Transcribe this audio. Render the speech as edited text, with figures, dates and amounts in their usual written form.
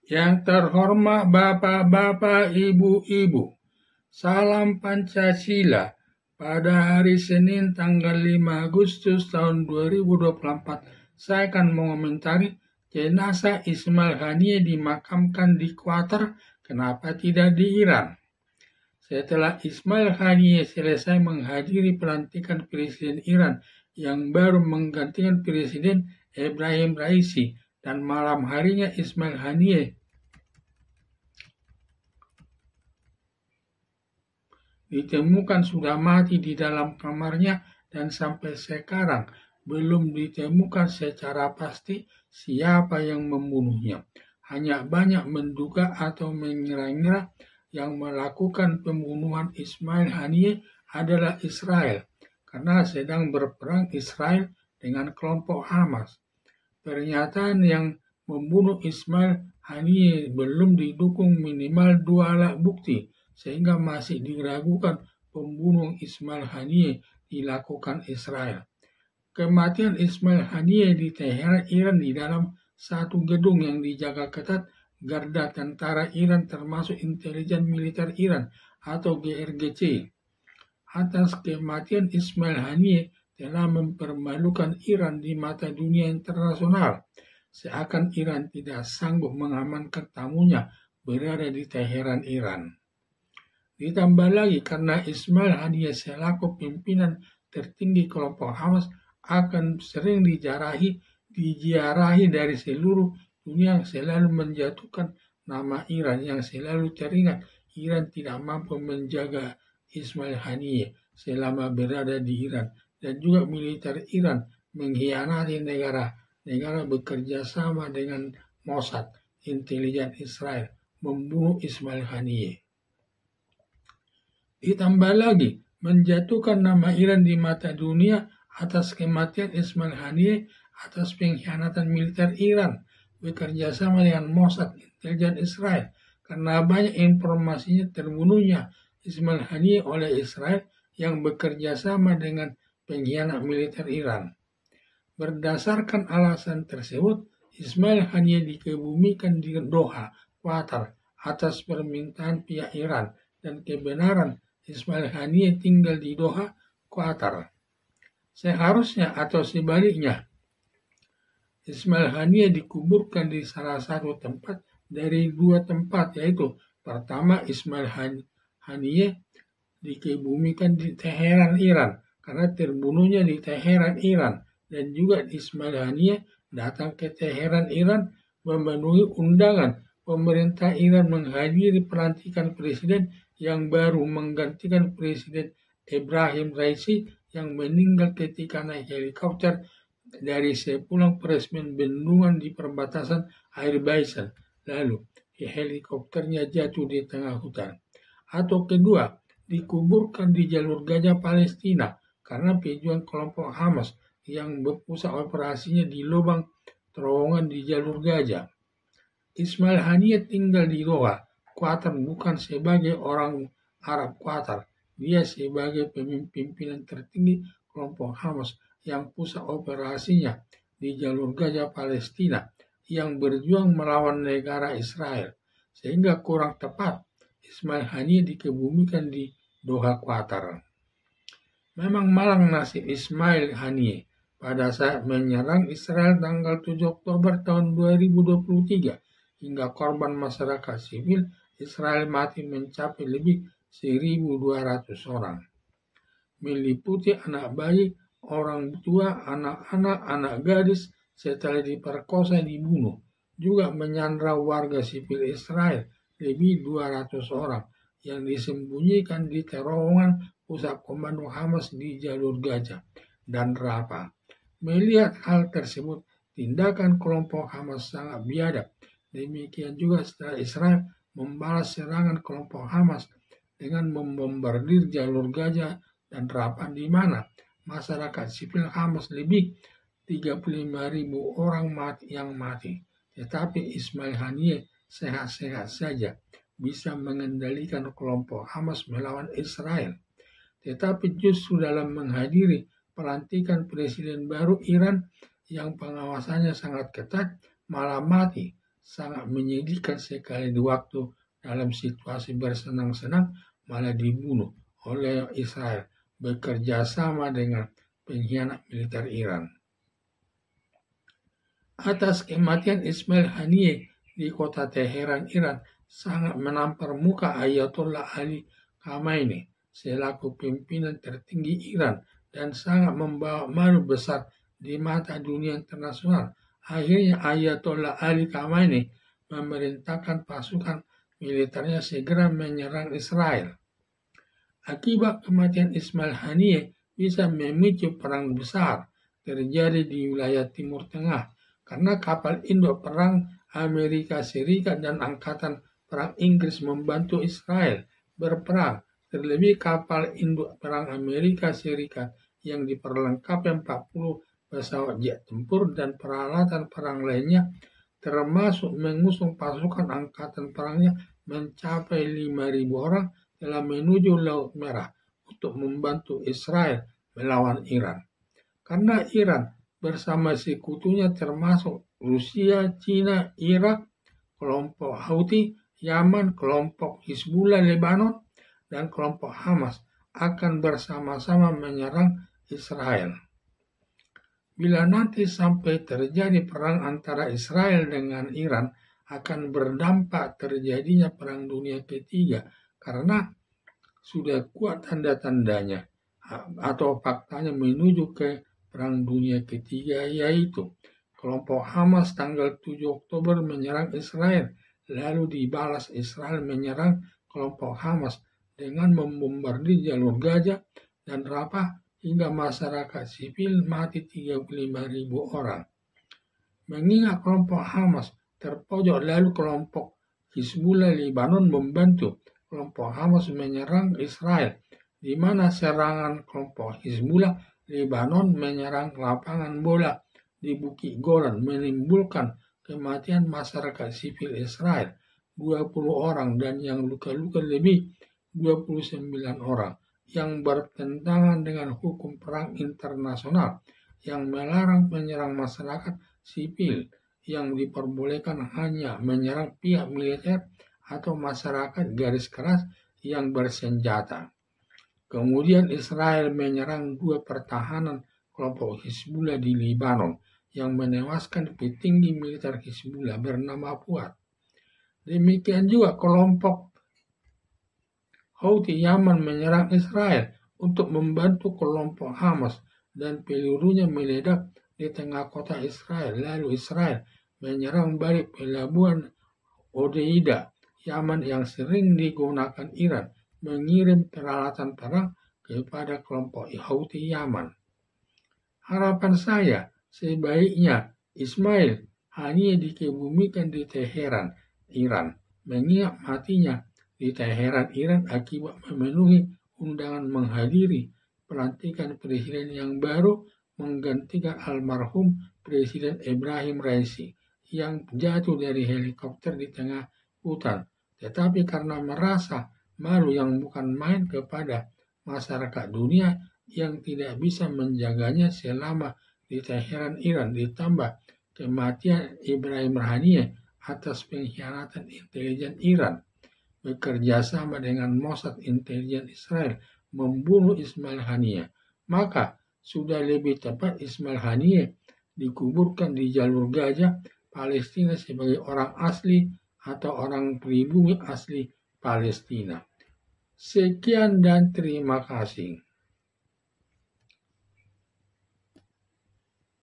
Yang terhormat Bapak-Bapak, Ibu-Ibu, salam Pancasila. Pada hari Senin tanggal 5 Agustus tahun 2024, saya akan mengomentari jenazah Ismail Haniyeh dimakamkan di Qatar, kenapa tidak di Iran? Setelah Ismail Haniyeh selesai menghadiri pelantikan Presiden Iran yang baru menggantikan Presiden Ebrahim Raisi, dan malam harinya Ismail Haniyeh ditemukan sudah mati di dalam kamarnya dan sampai sekarang belum ditemukan secara pasti siapa yang membunuhnya. Hanya banyak menduga atau mengira-ngira yang melakukan pembunuhan Ismail Haniyeh adalah Israel, karena sedang berperang Israel dengan kelompok Hamas. Pernyataan yang membunuh Ismail Haniyeh belum didukung minimal 2 alat bukti, sehingga masih diragukan pembunuhan Ismail Haniyeh dilakukan Israel. Kematian Ismail Haniyeh di Teheran, Iran di dalam satu gedung yang dijaga ketat Garda Tentara Iran termasuk Intelijen Militer Iran atau GRGC. Atas kematian Ismail Haniyeh telah mempermalukan Iran di mata dunia internasional. Seakan Iran tidak sanggup mengamankan tamunya berada di Teheran, Iran. Ditambah lagi karena Ismail Haniyeh selaku pimpinan tertinggi kelompok Hamas akan sering diziarahi dari seluruh dunia yang selalu menjatuhkan nama Iran, yang selalu teringat Iran tidak mampu menjaga Ismail Haniyeh selama berada di Iran, dan juga militer Iran mengkhianati negara bekerja sama dengan Mossad, intelijen Israel, membunuh Ismail Haniyeh. Ditambah lagi menjatuhkan nama Iran di mata dunia atas kematian Ismail Haniyeh atas pengkhianatan militer Iran bekerja sama dengan Mossad, intelijen Israel, karena banyak informasinya terbunuhnya Ismail Haniyeh oleh Israel yang bekerja sama dengan pengkhianat militer Iran. Berdasarkan alasan tersebut, Ismail Haniyeh dikebumikan di Doha, Qatar, atas permintaan pihak Iran, dan kebenaran Ismail Haniyeh tinggal di Doha, Qatar. Seharusnya atau sebaliknya, Ismail Haniyeh dikuburkan di salah satu tempat dari 2 tempat, yaitu pertama Ismail Haniyeh dikebumikan di Teheran, Iran, karena terbunuhnya di Teheran, Iran, dan juga Ismail Haniyeh datang ke Teheran, Iran memenuhi undangan pemerintah Iran menghadiri pelantikan presiden yang baru menggantikan Presiden Ebrahim Raisi yang meninggal ketika naik helikopter dari sepulang peresmian bendungan di perbatasan Azerbaijan. Lalu helikopternya jatuh di tengah hutan. Atau kedua, dikuburkan di jalur Gaza Palestina karena pejuang kelompok Hamas yang berpusat operasinya di lubang terowongan di jalur Gaza. Ismail Haniyeh tinggal di Doha, Qatar, bukan sebagai orang Arab Qatar. Dia sebagai pimpinan tertinggi kelompok Hamas yang pusat operasinya di jalur Gaza Palestina yang berjuang melawan negara Israel. Sehingga kurang tepat Ismail Haniyeh dikebumikan di Doha, Qatar. Memang malang nasib Ismail Haniyeh pada saat menyerang Israel tanggal 7 Oktober tahun 2023 hingga korban masyarakat sipil Israel mati mencapai lebih 1.200 orang. Meliputi anak bayi, orang tua, anak-anak, anak gadis setelah diperkosa dibunuh. Juga menyandra warga sipil Israel lebih 200 orang yang disembunyikan di terowongan pusat komando Hamas di jalur Gaza dan Rafah. Melihat hal tersebut, tindakan kelompok Hamas sangat biadab. Demikian juga setelah Israel membalas serangan kelompok Hamas dengan membombardir jalur Gaza dan Rafah, di mana masyarakat sipil Hamas lebih 35.000 orang mati. Tetapi Ismail Haniyeh sehat-sehat saja bisa mengendalikan kelompok Hamas melawan Israel. Tetapi justru dalam menghadiri pelantikan presiden baru Iran yang pengawasannya sangat ketat malah mati sangat menyedihkan sekali di waktu dalam situasi bersenang-senang malah dibunuh oleh Israel bekerja sama dengan pengkhianat militer Iran. Atas kematian Ismail Haniyeh di kota Teheran, Iran, sangat menampar muka Ayatollah Ali Khamenei selaku pimpinan tertinggi Iran dan sangat membawa malu besar di mata dunia internasional. Akhirnya Ayatollah Ali Khamenei memerintahkan pasukan militernya segera menyerang Israel. Akibat kematian Ismail Haniyeh bisa memicu perang besar terjadi di wilayah Timur Tengah karena kapal induk perang Amerika Serikat dan Angkatan Perang Inggris membantu Israel berperang. Terlebih kapal induk perang Amerika Serikat yang diperlengkapi 40 pesawat jet tempur dan peralatan perang lainnya termasuk mengusung pasukan angkatan perangnya mencapai 5.000 orang telah menuju Laut Merah untuk membantu Israel melawan Iran. Karena Iran bersama sekutunya termasuk Rusia, Cina, Irak, kelompok Houthi, Yaman, kelompok Hizbullah Lebanon, dan kelompok Hamas akan bersama-sama menyerang Israel. Bila nanti sampai terjadi perang antara Israel dengan Iran, akan berdampak terjadinya perang dunia ketiga karena sudah kuat tanda-tandanya atau faktanya menuju ke perang dunia ketiga, yaitu kelompok Hamas tanggal 7 Oktober menyerang Israel, lalu dibalas Israel menyerang kelompok Hamas dengan membombardir jalur Gaza dan Rafah hingga masyarakat sipil mati 35.000 orang. Mengingat kelompok Hamas terpojok lalu kelompok Hizbullah Lebanon membantu kelompok Hamas menyerang Israel, di mana serangan kelompok Hizbullah Lebanon menyerang lapangan bola di Bukit Golan menimbulkan kematian masyarakat sipil Israel 20 orang dan yang luka-luka lebih 29 orang, yang bertentangan dengan hukum perang internasional yang melarang menyerang masyarakat sipil, yang diperbolehkan hanya menyerang pihak militer atau masyarakat garis keras yang bersenjata. Kemudian Israel menyerang 2 pertahanan kelompok Hizbullah di Lebanon yang menewaskan petinggi militer Hizbullah bernama Fuad. Demikian juga kelompok Houthi Yaman menyerang Israel untuk membantu kelompok Hamas dan pelurunya meledak di tengah kota Israel. Lalu Israel menyerang balik pelabuhan Hodeida, Yaman yang sering digunakan Iran mengirim peralatan perang kepada kelompok Houthi Yaman. Harapan saya sebaiknya Ismail Haniyeh dikebumikan di Teheran, Iran, mengingat matinya di Teheran, Iran akibat memenuhi undangan menghadiri pelantikan presiden yang baru menggantikan almarhum Presiden Ibrahim Raisi yang jatuh dari helikopter di tengah hutan. Tetapi karena merasa malu yang bukan main kepada masyarakat dunia yang tidak bisa menjaganya selama di Teheran, Iran, ditambah kematian Ibrahim Haniyeh atas pengkhianatan intelijen Iran bekerja sama dengan Mossad intelijen Israel membunuh Ismail Haniyeh, maka sudah lebih tepat Ismail Haniyeh dikuburkan di jalur Gaza, Palestina sebagai orang asli atau orang pribumi asli Palestina. Sekian dan terima kasih.